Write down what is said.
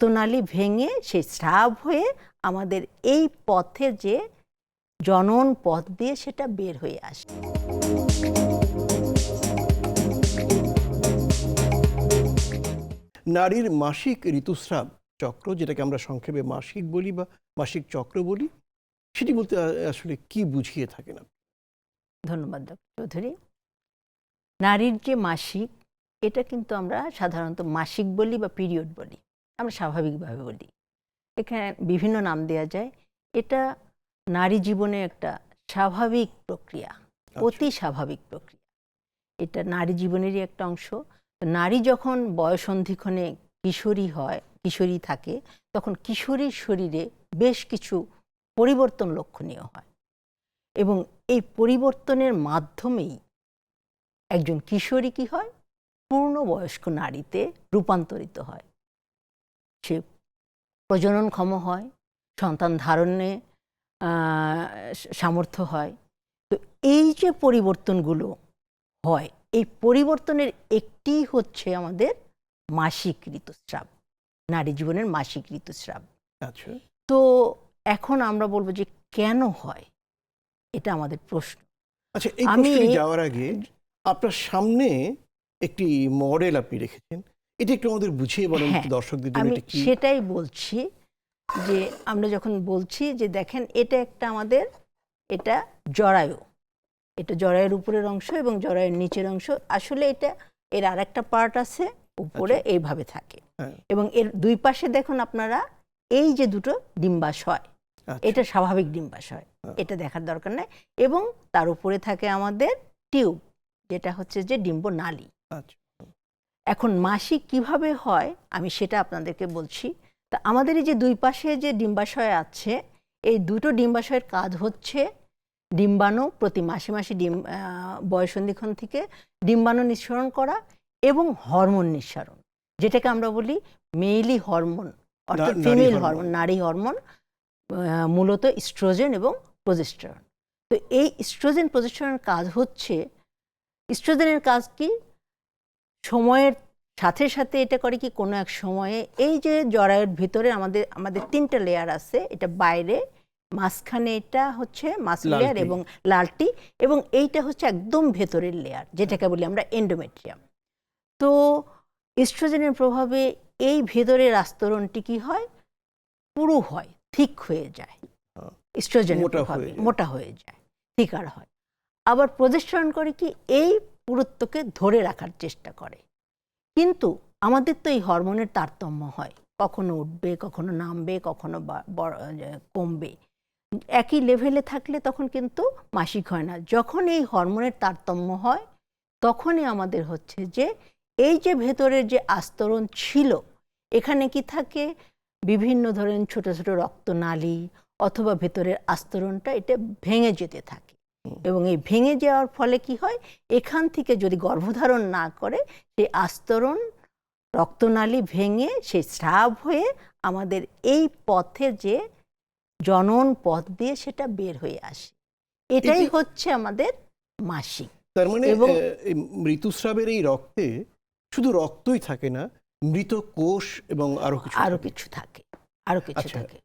রক্তনালী ভেঙে সেই স্রাব হয়ে আমাদের এই পথের যে জনন পথ দিয়ে সেটা বের হয়ে আসে। নারীর মাসিক ঋতুস্রাব চক্র, যেটাকে আমরা সংক্ষেপে মাসিক বলি বা মাসিক চক্র বলি, সেটি বলতে আসলে কি বুঝিয়ে থাকেন আপনি? ধন্যবাদ ডক্টর চৌধুরী। নারীর যে মাসিক, এটা কিন্তু আমরা সাধারণত মাসিক বলি বা পিরিয়ড বলি, আমরা স্বাভাবিকভাবে বলি। এখানে বিভিন্ন নাম দেওয়া যায়। এটা নারী জীবনে একটা স্বাভাবিক প্রক্রিয়া, অতি স্বাভাবিক প্রক্রিয়া। এটা নারী জীবনেরই একটা অংশ। নারী যখন বয়সন্ধিক্ষণে কিশোরী থাকে, তখন কিশোরীর শরীরে বেশ কিছু পরিবর্তন লক্ষণীয় হয় এবং এই পরিবর্তনের মাধ্যমেই একজন কিশোরী কি হয়, পূর্ণবয়স্ক নারীতে রূপান্তরিত হয়। সে প্রজননক্ষম হয়, সন্তান ধারণে সামর্থ্য হয়। তো এই যে পরিবর্তনগুলো হয়, এই পরিবর্তনের একটি হচ্ছে আমাদের মাসিক ঋতুস্রাব, নারী জীবনের মাসিক ঋতুস্রাব। আচ্ছা, তো এখন আমরা বলবো যে কেন হয়, এটা আমাদের প্রশ্ন। আচ্ছা, এই প্রশ্নে যাওয়ার আগে আপনার সামনে একটি মডেল আপনি রেখেছেন, এটা একটু আমাদের বুঝিয়ে বলেন দর্শকদের জন্য। আমি সেটাই বলছি যে আমরা যখন বলছি যে দেখেন এটা একটা আমাদের, এটা জরায়ু, এটা জরায়ুর উপরের অংশ এবং জরায়ুর নিচের অংশ। আসলে এটা এর আর একটা পার্ট আছে উপরে, এইভাবে থাকে এবং এর দুই পাশে দেখুন আপনারা এই যে দুটো ডিম্বাশয়, এটা স্বাভাবিক ডিম্বাশয়, এটা দেখার দরকার নাই। এবং তার উপরে থাকে আমাদের টিউব, যেটা হচ্ছে যে ডিম্বনালী। এখন মাসিক কিভাবে হয় আমি সেটা আপনাদেরকে বলছি। তা আমাদের এই যে দুই পাশে যে ডিম্বাশয় আছে, এই দুটো ডিম্বাশয়ের কাজ হচ্ছে ডিম্বাণু প্রতি মাসে মাসে বয়সন্ধিক্ষণ থেকে ডিম্বাণু নিঃসরণ করা এবং হরমোন নিঃসরণ, যেটাকে আমরা বলি মেইলি হরমোন, অর্থাৎ ফিমেল হরমোন, নারী হরমোন, মূলত ইস্ট্রোজেন এবং প্রজেস্টেরন। তো এই ইস্ট্রোজেন প্রজেস্টেরনের কাজ হচ্ছে, ইস্ট্রোজেনের কাজ কি, সময়ের সাথে সাথে এটা করে কি, কোনো এক সময়ে এই যে জরায়ুর ভিতরে আমাদের তিনটা লেয়ার আছে, এটা বাইরে, মাঝখানে এটা হচ্ছে মাসল লেয়ার এবং লালটি, এবং এইটা হচ্ছে একদম ভেতরের লেয়ার, যেটাকে বলি আমরা এন্ডোমেট্রিয়াম। তো ইস্ট্রোজেনের প্রভাবে এই ভেতরের আস্তরণটি কি হয়, পুরু হয়, ঠিক হয়ে যায়, ইস্ট্রোজেনের প্রভাবে মোটা হয়ে যায়, থিকার হয়। আবার প্রজেস্টেরন করে কি, এই পুরুত্বকে ধরে রাখার চেষ্টা করে। কিন্তু আমাদের তো এই হরমোনের তারতম্য হয়, কখনো উঠবে, কখনো নামবে, কখনো কমবে। একই লেভেলে থাকলে তখন কিন্তু মাসিক হয় না। যখন এই হরমোনের তারতম্য হয়, তখনই আমাদের হচ্ছে যে এই যে ভেতরের যে আস্তরণ ছিল, এখানে কি থাকে, বিভিন্ন ধরনের ছোট ছোট রক্তনালী অথবা ভেতরের আস্তরণটা এটা ভেঙে যেতে থাকে এবং এই ভেঙে যাওয়ার ফলে কি হয়, এখান থেকে যদি গর্ভধারণ না করে, সেই আস্তরণ রক্তনালী ভেঙে সেই স্রাব হয়ে আমাদের এই পথের যে জনন পথ দিয়ে সেটা বের হয়ে আসে। এটাই হচ্ছে আমাদের মাসিক। তার মানে ঋতুস্রাবের এই রক্তে শুধু রক্তই থাকে না, মৃত কোষ এবং আরো কিছু থাকে।